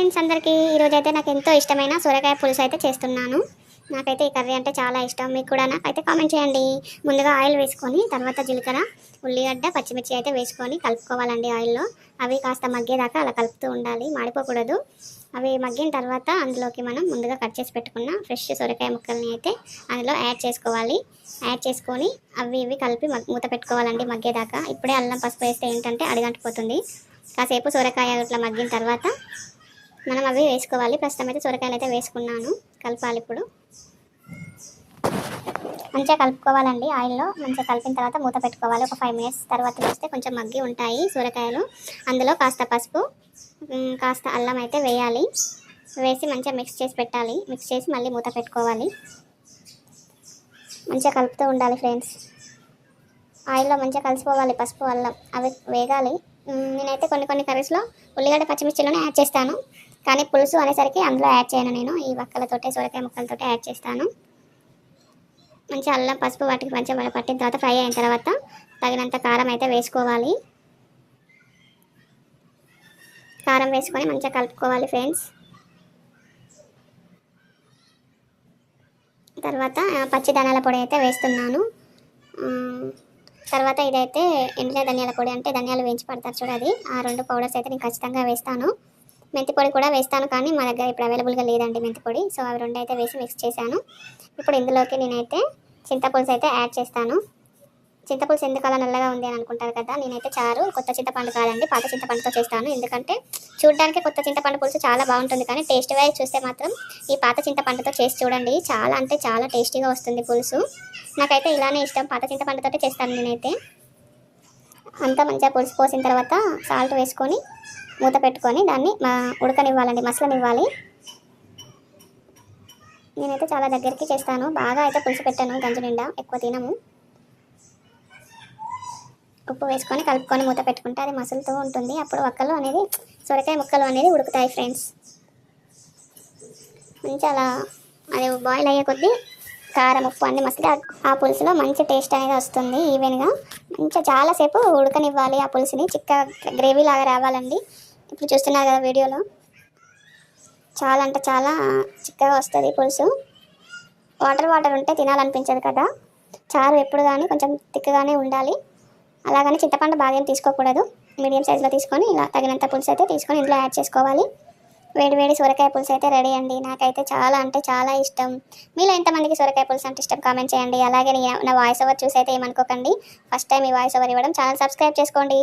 Friends అందరికీ ఈరోజు అయితే నాకు ఎంతో ఇష్టమైన సొరకాయ పులుసు అయితే చేస్తున్నాను. నాకైతే ఈ కర్రీ అంటే చాలా ఇష్టం. మీకు కూడా నాకైతే కామెంట్ చేయండి. ముందుగా ఆయిల్ వేసుకొని తర్వాత జీలకర్ర, ఉల్లిగడ్డ, పచ్చిమిర్చి అయితే వేసుకొని కలుపుకోవాలండి ఆయిల్లో. అవి కాస్త మగ్గేదాకా అలా కలుపుతూ ఉండాలి, మాడిపోకూడదు. అవి మగ్గిన తర్వాత అందులోకి మనం ముందుగా కట్ చేసి పెట్టుకున్న ఫ్రెష్ సొరకాయ ముక్కల్ని అయితే అందులో యాడ్ చేసుకోవాలి. యాడ్ చేసుకొని అవి ఇవి కలిపి మూత పెట్టుకోవాలండి మగ్గేదాకా. ఇప్పుడే అల్లం పసుపు వేస్తే ఏంటంటే అడిగంటిపోతుంది. కాసేపు సొరకాయ ఇట్లా మగ్గిన తర్వాత మనం అవి వేసుకోవాలి. ప్రస్తుతం అయితే సొరకాయలు అయితే వేసుకున్నాను. కలపాలి ఇప్పుడు. మంచిగా కలుపుకోవాలండి ఆయిల్లో. మంచిగా కలిపిన తర్వాత మూత పెట్టుకోవాలి. ఒక 5 మినిట్స్ తర్వాత వేస్తే కొంచెం మగ్గి ఉంటాయి సొరకాయలు. అందులో కాస్త పసుపు, కాస్త అల్లం అయితే వేయాలి. వేసి మంచిగా మిక్స్ చేసి పెట్టాలి. మిక్స్ చేసి మళ్ళీ మూత పెట్టుకోవాలి. మంచిగా కలుపుతూ ఉండాలి ఫ్రెండ్స్. ఆయిల్లో మంచిగా కలిసిపోవాలి పసుపు, అల్లం అవి వేగాలి. నేనైతే కొన్ని కర్రీస్లో ఉల్లిగడ్డ పచ్చిమిర్చిలోనే యాడ్ చేస్తాను, కానీ పులుసు అనేసరికి అందులో యాడ్ చేయను. నేను ఈ వక్కలతోటే సొరకాయ ముక్కలతోటే యాడ్ చేస్తాను. మంచిగా అల్లం పసుపు వాటికి మంచిగా పట్టిన తర్వాత ఫ్రై అయిన తర్వాత తగినంత కారం అయితే వేసుకోవాలి. కారం వేసుకొని మంచిగా కలుపుకోవాలి ఫ్రెండ్స్. తర్వాత పచ్చి ధనియాల పొడి అయితే వేస్తున్నాను. తర్వాత ఇదైతే ఎండిన ధనియాల పొడి, అంటే ధనియాలు వేయించి పడతారు చూడండి, ఆ 2 పౌడర్స్ అయితే నేను ఖచ్చితంగా వేస్తాను. మెంతి పొడి కూడా వేస్తాను, కానీ మా దగ్గర ఇప్పుడు అవైలబుల్గా లేదండి మెంతి పొడి. సో అవి 2 అయితే వేసి మిక్స్ చేశాను. ఇప్పుడు ఇందులోకి నేనైతే చింతపులుసు అయితే యాడ్ చేస్తాను. చింతపులుసు ఎందుకు అలా నల్లగా ఉంది అని అనుకుంటారు కదా, నేనైతే చారు కొత్త చింతపండు కాదండి, పాత చింతపండుతో చేస్తాను. ఎందుకంటే చూడడానికి కొత్త చింతపండు పులుసు చాలా బాగుంటుంది, కానీ టేస్ట్ వైజ్ చూస్తే మాత్రం ఈ పాత చింతపండుతో చేసి చూడండి, చాలా అంటే చాలా టేస్టీగా వస్తుంది పులుసు. నాకైతే ఇలానే ఇష్టం, పాత చింతపండుతో చేస్తాను నేనైతే. అంతా మంచిగా పులుసు పోసిన తర్వాత సాల్ట్ వేసుకొని మూత పెట్టుకొని దాన్ని ఉడకనివ్వాలండి, మసలనివ్వాలి. నేనైతే చాలా దగ్గరికి చేస్తాను, బాగా అయితే పులుసు పెట్టాను, గంజి నిండా ఎక్కువ తినము. ఉప్పు వేసుకొని కలుపుకొని మూత పెట్టుకుంటే అది మసులుతూ ఉంటుంది. అప్పుడు వక్కలు అనేది, సొరకాయ ముక్కలు అనేది ఉడుకుతాయి ఫ్రెండ్స్. మంచి అలా అది బాయిల్ అయ్యే కొద్దీ కారం ఉప్పు అన్ని మసిలి ఆ పులుసులో మంచి టేస్ట్ అనేది వస్తుంది ఈవెన్గా. మంచిగా చాలాసేపు ఉడకనివ్వాలి ఆ పులుసుని, చిక్క గ్రేవీ లాగా రావాలండి. ఇప్పుడు చూస్తున్నారు కదా వీడియోలో, చాలా అంటే చాలా చిక్కగా వస్తుంది పులుసు. వాటర్ ఉంటే తినాలనిపించదు కదా. చారు ఎప్పుడు కానీ కొంచెం తిక్కగానే ఉండాలి. అలాగని చింతపండు బాగా ఏం తీసుకోకూడదు, మీడియం సైజులో తీసుకొని ఇలా తగినంత పులుసు అయితే తీసుకొని ఇందులో యాడ్ చేసుకోవాలి. వేడి సొరకాయ పులుసు అయితే రెడీ అండి. నాకైతే చాలా అంటే చాలా ఇష్టం. మీలో ఎంతమందికి సొరకాయ పులుసు అంటే ఇష్టం కామెంట్ చేయండి. అలాగే నా వాయిస్ ఓవర్ చూసి అయితే ఏమనుకోకండి, ఫస్ట్ టైం ఈ వాయిస్ ఓవర్ ఇవ్వడం. ఛానల్ సబ్స్క్రైబ్ చేసుకోండి.